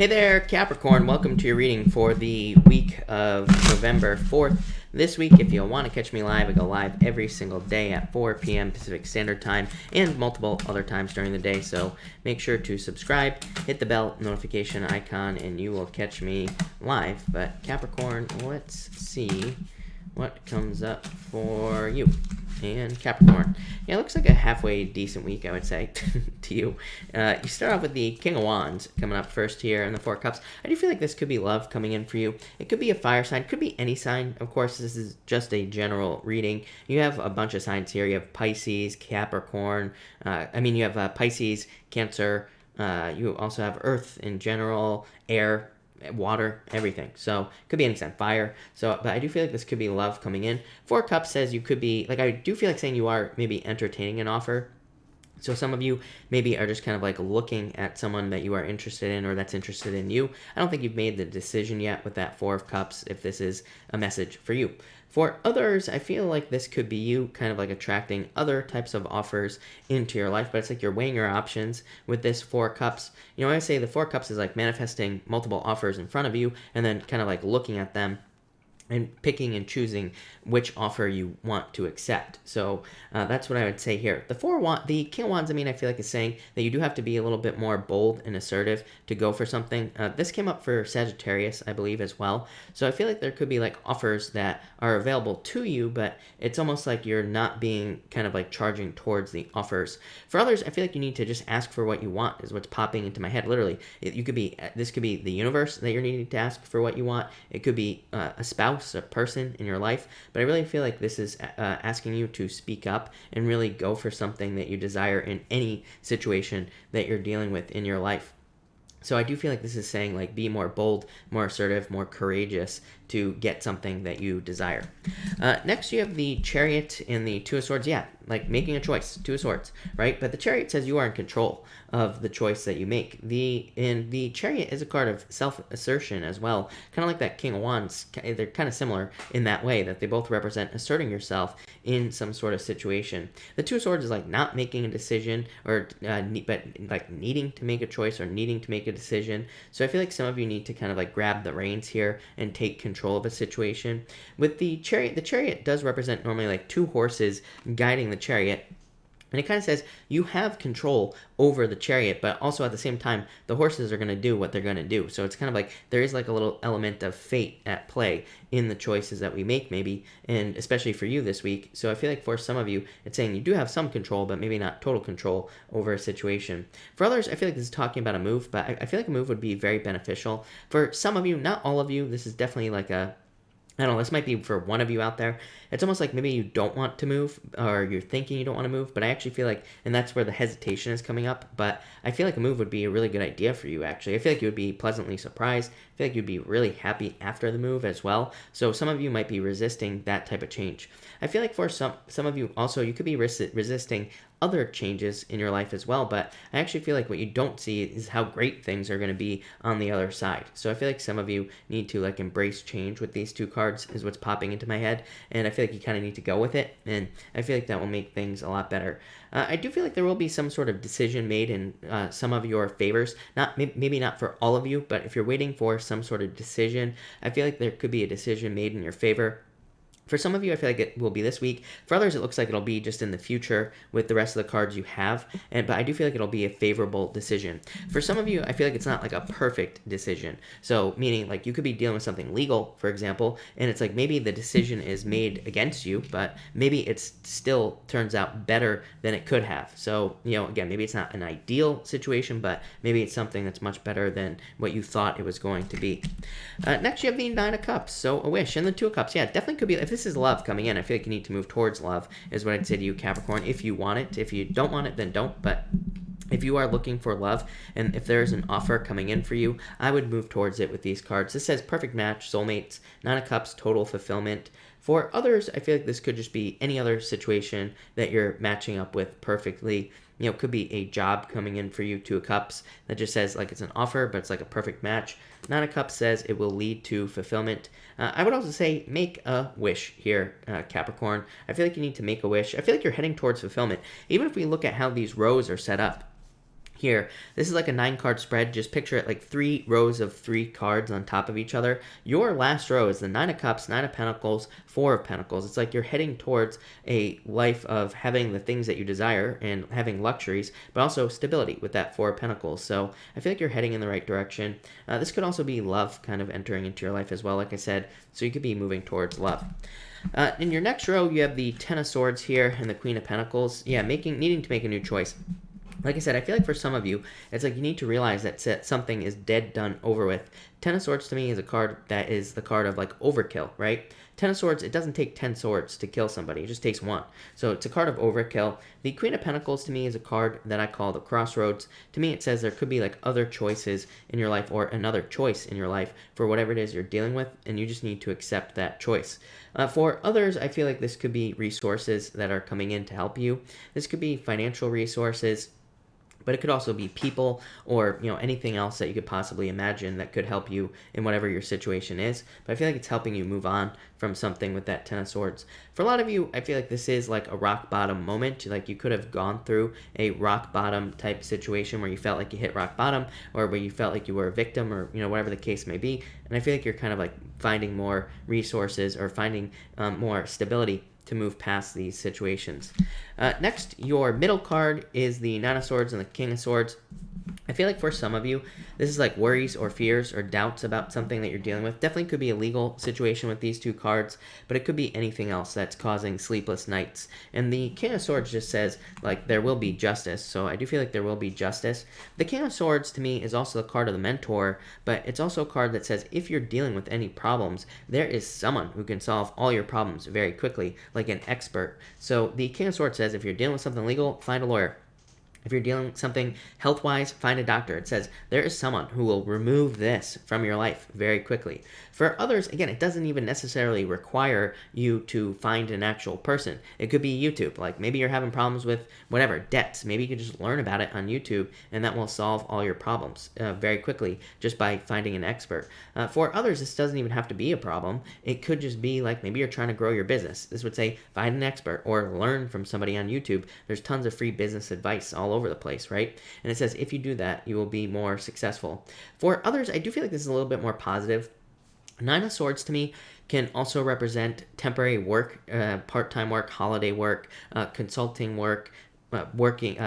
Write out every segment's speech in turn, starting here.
Hey there, Capricorn. Welcome to your reading for the week of November 4th. This week, if you want to catch me live, I go live every single day at 4 p.m. Pacific Standard Time and multiple other times during the day. So make sure to subscribe, hit the bell notification icon, and you will catch me live. But Capricorn, let's see what comes up for you. And Capricorn. Yeah, it looks like a halfway decent week, I would say, to you. You start off with the King of Wands coming up first here and the Four of Cups. I do feel like this could be love coming in for you. It could be a fire sign. It could be any sign. Of course, this is just a general reading. You have a bunch of signs here. You have Pisces, Capricorn. You have Pisces, Cancer. You also have Earth in general, air, water, everything. So could be any sign, fire. So, but I do feel like this could be love coming in. Four Cups says you could be, like, I do feel like saying you are maybe entertaining an offer. So some of you maybe are just kind of like looking at someone that you are interested in or that's interested in you. I don't think you've made the decision yet with that Four of Cups if this is a message for you. For others, I feel like this could be you kind of like attracting other types of offers into your life, but it's like you're weighing your options with this Four Cups. You know, when I say the Four Cups is like manifesting multiple offers in front of you and then kind of like looking at them and picking and choosing which offer you want to accept. So that's what I would say here. The King of Wands, I feel like is saying that you do have to be a little bit more bold and assertive to go for something. This came up for Sagittarius, I believe, as well. So I feel like there could be like offers that are available to you, but it's almost like you're not being kind of like charging towards the offers. For others, I feel like you need to just ask for what you want is what's popping into my head. Literally, this could be the universe that you're needing to ask for what you want. It could be a spouse, a person in your life, but I really feel like this is asking you to speak up and really go for something that you desire in any situation that you're dealing with in your life. So I do feel like this is saying like be more bold, more assertive, more courageous to get something that you desire. Next, you have the Chariot and the Two of Swords. Yeah, like making a choice, Two of Swords, right? But the Chariot says you are in control of the choice that you make. The Chariot is a card of self-assertion as well, kind of like that King of Wands. They're kind of similar in that way that they both represent asserting yourself in some sort of situation. The Two of Swords is like not making a decision but like needing to make a choice or needing to make a decision. So I feel like some of you need to kind of like grab the reins here and take control of a situation. With the Chariot does represent normally like two horses guiding the chariot. And it kind of says you have control over the chariot, but also at the same time, the horses are going to do what they're going to do. So it's kind of like there is like a little element of fate at play in the choices that we make maybe, and especially for you this week. So I feel like for some of you, it's saying you do have some control, but maybe not total control over a situation. For others, I feel like this is talking about a move, but I feel like a move would be very beneficial. For some of you, not all of you, this is definitely like I don't know, this might be for one of you out there. It's almost like maybe you don't want to move or you're thinking you don't want to move, but I actually feel like, and that's where the hesitation is coming up, but I feel like a move would be a really good idea for you actually. I feel like you would be pleasantly surprised. I feel like you'd be really happy after the move as well. So some of you might be resisting that type of change. I feel like for some of you also, you could be resisting other changes in your life as well, but I actually feel like what you don't see is how great things are going to be on the other side. So I feel like some of you need to like embrace change with these two cards is what's popping into my head, and I feel like you kind of need to go with it, and I feel like that will make things a lot better. I do feel like there will be some sort of decision made in some of your favors, maybe not for all of you, but if you're waiting for some sort of decision, I feel like there could be a decision made in your favor. For some of you, I feel like it will be this week. For others, it looks like it'll be just in the future with the rest of the cards you have. But I do feel like it'll be a favorable decision. For some of you, I feel like it's not like a perfect decision. So meaning like you could be dealing with something legal, for example, and it's like maybe the decision is made against you, but maybe it still turns out better than it could have. So, again, maybe it's not an ideal situation, but maybe it's something that's much better than what you thought it was going to be. Next, you have the Nine of Cups. So a wish. And the Two of Cups. Yeah, definitely could be, if this is love coming in, I feel like you need to move towards love is what I'd say to you, Capricorn, if you want it. If you don't want it, then don't. But if you are looking for love and if there's an offer coming in for you, I would move towards it with these cards. This says perfect match, soulmates, Nine of Cups, total fulfillment. For others, I feel like this could just be any other situation that you're matching up with perfectly. It could be a job coming in for you, Two of Cups, that just says like it's an offer, but it's like a perfect match. Nine of Cups says it will lead to fulfillment. I would also say make a wish here, Capricorn. I feel like you need to make a wish. I feel like you're heading towards fulfillment. Even if we look at how these rows are set up, here. This is like a 9-card spread. Just picture it like 3 rows of 3 cards on top of each other. Your last row is the 9 of Cups, 9 of Pentacles, 4 of Pentacles. It's like you're heading towards a life of having the things that you desire and having luxuries, but also stability with that 4 of Pentacles. So I feel like you're heading in the right direction. This could also be love kind of entering into your life as well, like I said. So you could be moving towards love. In your next row, you have the 10 of Swords here and the Queen of Pentacles. Yeah, needing to make a new choice. Like I said, I feel like for some of you, it's like you need to realize that something is dead, done, over with. 10 of Swords to me is a card that is the card of like overkill, right? 10 of Swords, it doesn't take 10 swords to kill somebody. It just takes 1. So it's a card of overkill. The Queen of Pentacles to me is a card that I call the crossroads. To me, it says there could be like other choices in your life or another choice in your life for whatever it is you're dealing with, and you just need to accept that choice. For others, I feel like this could be resources that are coming in to help you. This could be financial resources, but it could also be people or, anything else that you could possibly imagine that could help you in whatever your situation is. But I feel like it's helping you move on from something with that 10 of Swords. For a lot of you, I feel like this is like a rock bottom moment. Like you could have gone through a rock bottom type situation where you felt like you hit rock bottom, or where you felt like you were a victim, or, whatever the case may be. And I feel like you're kind of like finding more resources or finding more stability to move past these situations. Next, your middle card is the 9 of Swords and the King of Swords. I feel like for some of you, this is like worries or fears or doubts about something that you're dealing with. Definitely could be a legal situation with these 2 cards, but it could be anything else that's causing sleepless nights. And the King of Swords just says, like, there will be justice. So I do feel like there will be justice. The King of Swords, to me, is also the card of the mentor, but it's also a card that says if you're dealing with any problems, there is someone who can solve all your problems very quickly, like an expert. So the King of Swords says if you're dealing with something legal, find a lawyer. If you're dealing with something health-wise, find a doctor. It says there is someone who will remove this from your life very quickly. For others, again, it doesn't even necessarily require you to find an actual person. It could be YouTube. Like maybe you're having problems with whatever, debts. Maybe you could just learn about it on YouTube, and that will solve all your problems very quickly just by finding an expert. For others, this doesn't even have to be a problem. It could just be like maybe you're trying to grow your business. This would say find an expert or learn from somebody on YouTube. There's tons of free business advice all over the place, right? And it says if you do that, you will be more successful. For others, I do feel like this is a little bit more positive. 9 of Swords to me can also represent temporary work, part-time work, holiday work, consulting work, working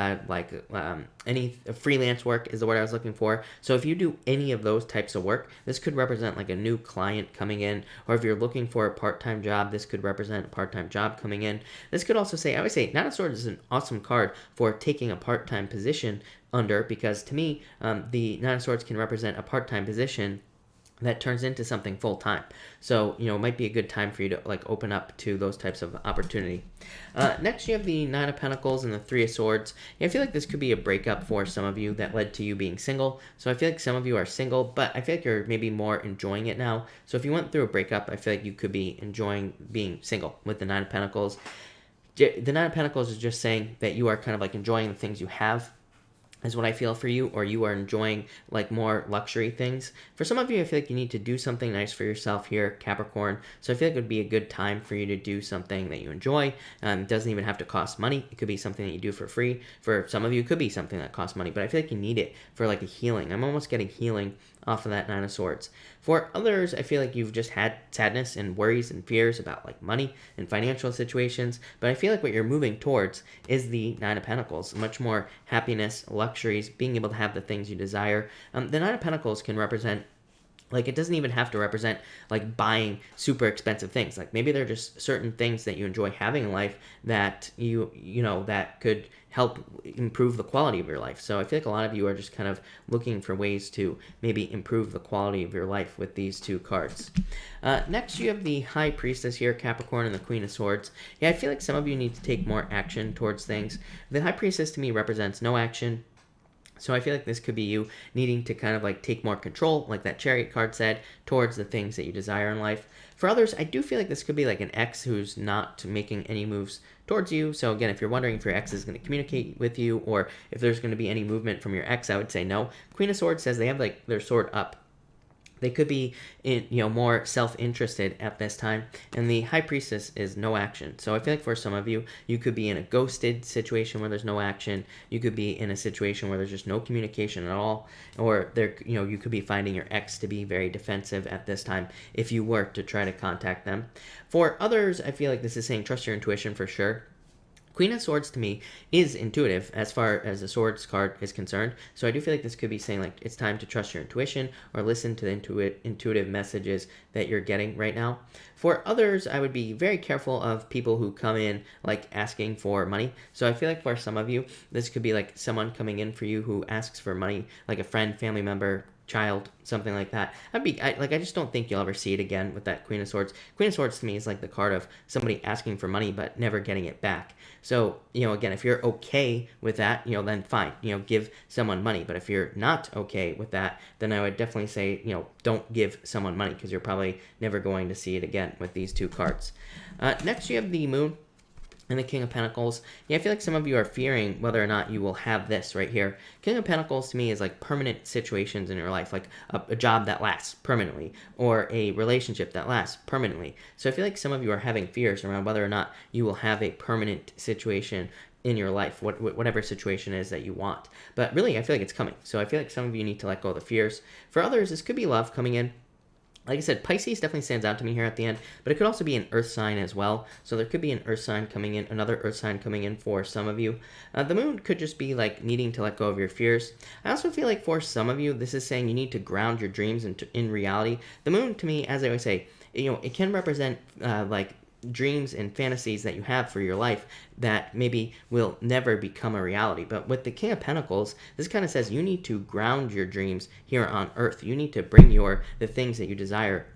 any freelance work is the word I was looking for. So if you do any of those types of work, this could represent like a new client coming in, or if you're looking for a part-time job, this could represent a part-time job coming in. This could also say, I would say 9 of Swords is an awesome card for taking a part-time position under, because to me, the 9 of Swords can represent a part-time position that turns into something full-time. So, it might be a good time for you to like open up to those types of opportunity. Next, you have the 9 of Pentacles and the 3 of Swords. I feel like this could be a breakup for some of you that led to you being single. So I feel like some of you are single, but I feel like you're maybe more enjoying it now. So if you went through a breakup, I feel like you could be enjoying being single with the 9 of Pentacles. The 9 of Pentacles is just saying that you are kind of like enjoying the things you have, is what I feel for you, or you are enjoying like more luxury things. For some of you, I feel like you need to do something nice for yourself here, Capricorn. So I feel like it would be a good time for you to do something that you enjoy. It doesn't even have to cost money. It could be something that you do for free. For some of you, it could be something that costs money, but I feel like you need it for like a healing. I'm almost getting healing off of that 9 of Swords. For others, I feel like you've just had sadness and worries and fears about like money and financial situations, but I feel like what you're moving towards is the 9 of Pentacles, much more happiness, luxuries, being able to have the things you desire. The 9 of Pentacles can represent, like, it doesn't even have to represent like buying super expensive things. Like maybe there are just certain things that you enjoy having in life that you know that could help improve the quality of your life. So I feel like a lot of you are just kind of looking for ways to maybe improve the quality of your life with these 2 cards. Next, you have the High Priestess here, Capricorn, and the Queen of Swords. Yeah, I feel like some of you need to take more action towards things. The High Priestess to me represents no action. So I feel like this could be you needing to kind of like take more control, like that Chariot card said, towards the things that you desire in life. For others, I do feel like this could be like an ex who's not making any moves towards you. So again, if you're wondering if your ex is going to communicate with you, or if there's going to be any movement from your ex, I would say no. Queen of Swords says they have like their sword up. They could be more self-interested at this time. And the High Priestess is no action. So I feel like for some of you, you could be in a ghosted situation where there's no action. You could be in a situation where there's just no communication at all. Or you could be finding your ex to be very defensive at this time if you were to try to contact them. For others, I feel like this is saying trust your intuition for sure. Queen of Swords to me is intuitive as far as the Swords card is concerned. So I do feel like this could be saying like it's time to trust your intuition or listen to the intuitive messages that you're getting right now. For others, I would be very careful of people who come in like asking for money. So I feel like for some of you, this could be like someone coming in for you who asks for money, like a friend, family member, child, something like that. I just don't think you'll ever see it again with that Queen of Swords. Queen of Swords to me is like the card of somebody asking for money but never getting it back. So, again, if you're okay with that, then fine, give someone money. But if you're not okay with that, then I would definitely say, don't give someone money because you're probably never going to see it again with these two cards. Next, you have the Moon and the King of Pentacles. I feel like some of you are fearing whether or not you will have this right here. King of Pentacles to me is like permanent situations in your life, like a job that lasts permanently or a relationship that lasts permanently. So I feel like some of you are having fears around whether or not you will have a permanent situation in your life, whatever situation is that you want. But really, I feel like it's coming. So I feel like some of you need to let go of the fears. For others, this could be love coming in. Like I said, Pisces definitely stands out to me here at the end, but it could also be an earth sign as well. So there could be an earth sign coming in, another earth sign coming in for some of you. The Moon could just be like needing to let go of your fears. I also feel like for some of you, this is saying you need to ground your dreams in reality. The Moon, to me, as I always say, it can represent like dreams and fantasies that you have for your life that maybe will never become a reality. But with the King of Pentacles, this kind of says you need to ground your dreams here on earth. You need to bring the things that you desire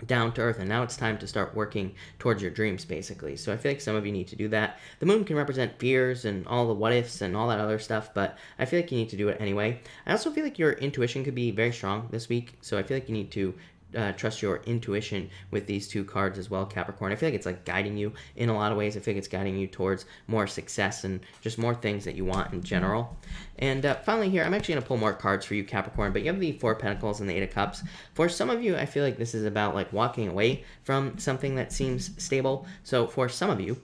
down to earth, and now it's time to start working towards your dreams, basically. So I feel like some of you need to do that. The Moon can represent fears and all the what ifs and all that other stuff, but I feel like you need to do it anyway. I also feel like your intuition could be very strong this week, so I feel like you need to trust your intuition with these two cards as well, Capricorn. I feel like it's like guiding you in a lot of ways. I feel like it's guiding you towards more success and just more things that you want in general. And finally here, I'm actually going to pull more cards for you, Capricorn, but you have the Four of Pentacles and the Eight of Cups. For some of you, I feel like this is about like walking away from something that seems stable. So for some of you,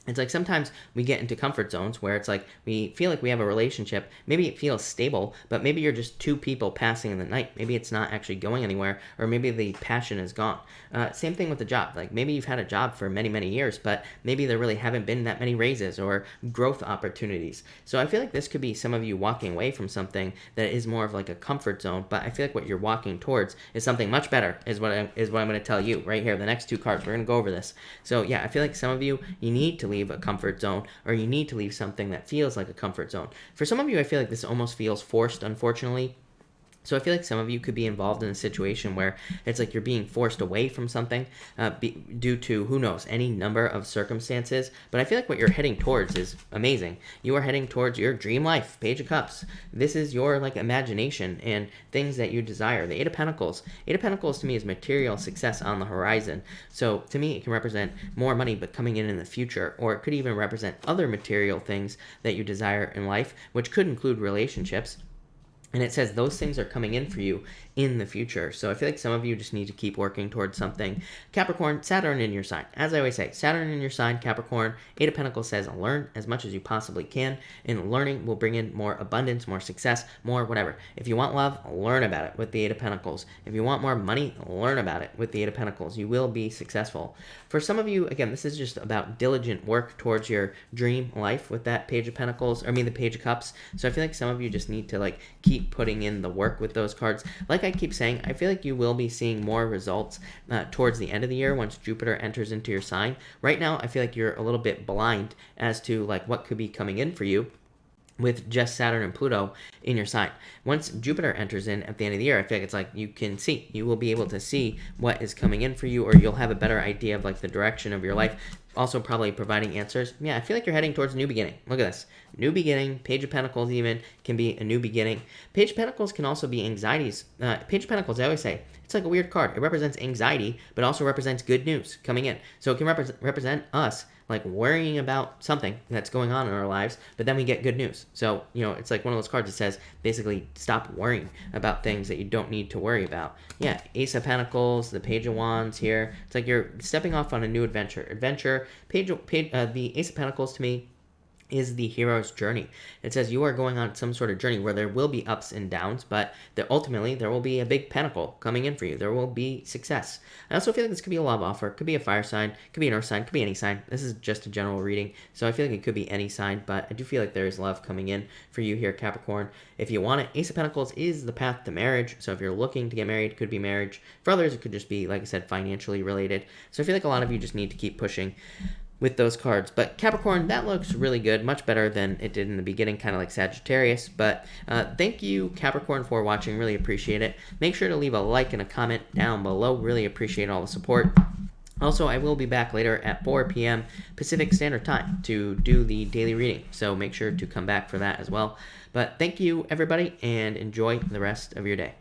it's like sometimes we get into comfort zones where it's like we feel like we have a relationship. Maybe it feels stable, but maybe you're just two people passing in the night. Maybe it's not actually going anywhere, or maybe the passion is gone. Same thing with the job. Like maybe you've had a job for many, many years, but maybe there really haven't been that many raises or growth opportunities. So I feel like this could be some of you walking away from something that is more of like a comfort zone, but I feel like what you're walking towards is something much better is what I'm going to tell you right here. The next two cards, we're going to go over this. So yeah, I feel like some of you need to leave a comfort zone, or you need to leave something that feels like a comfort zone. For some of you, I feel like this almost feels forced, unfortunately. So I feel like some of you could be involved in a situation where it's like you're being forced away from something due to, who knows, any number of circumstances. But I feel like what you're heading towards is amazing. You are heading towards your dream life, Page of Cups. This is your like imagination and things that you desire. The Eight of Pentacles. Eight of Pentacles to me is material success on the horizon. So to me, it can represent more money but coming in the future, or it could even represent other material things that you desire in life, which could include relationships. And it says those things are coming in for you in the future. So I feel like some of you just need to keep working towards something. Capricorn, Saturn in your sign. As I always say, Saturn in your sign, Capricorn. Eight of Pentacles says learn as much as you possibly can. And learning will bring in more abundance, more success, more whatever. If you want love, learn about it with the Eight of Pentacles. If you want more money, learn about it with the Eight of Pentacles. You will be successful. For some of you, again, this is just about diligent work towards your dream life with that Page of Pentacles, the Page of Cups. So I feel like some of you just need to like keep putting in the work with those cards. Like I keep saying, I feel like you will be seeing more results towards the end of the year once Jupiter enters into your sign. Right now, I feel like you're a little bit blind as to like what could be coming in for you with just Saturn and Pluto in your sign. Once Jupiter enters in at the end of the year, I feel like it's like you will be able to see what is coming in for you, or you'll have a better idea of like the direction of your life. Also probably providing answers. Yeah, I feel like you're heading towards a new beginning. Look at this. New beginning. Page of Pentacles even can be a new beginning. Page of Pentacles can also be anxieties. Page of Pentacles, I always say, it's like a weird card. It represents anxiety, but also represents good news coming in. So it can represent us like worrying about something that's going on in our lives, but then we get good news. So, it's like one of those cards that says basically stop worrying about things that you don't need to worry about. Yeah, Ace of Pentacles, the Page of Wands here. It's like you're stepping off on a new adventure. The Ace of Pentacles to me is the hero's journey. It says you are going on some sort of journey where there will be ups and downs, but ultimately there will be a big pentacle coming in for you. There will be success. I also feel like this could be a love offer. It could be a fire sign. It could be an earth sign. It could be any sign. This is just a general reading, so I feel like it could be any sign, but I do feel like there is love coming in for you here, Capricorn. If you want it, Ace of Pentacles is the path to marriage, so if you're looking to get married, it could be marriage. For others, it could just be, like I said, financially related. So I feel like a lot of you just need to keep pushing with those cards. But Capricorn, that looks really good, much better than it did in the beginning, kind of like Sagittarius. But thank you, Capricorn, for watching. Really appreciate it. Make sure to leave a like and a comment down below. Really appreciate all the support. Also, I will be back later at 4 p.m. Pacific Standard Time to do the daily reading, so make sure to come back for that as well. But thank you, everybody, and enjoy the rest of your day.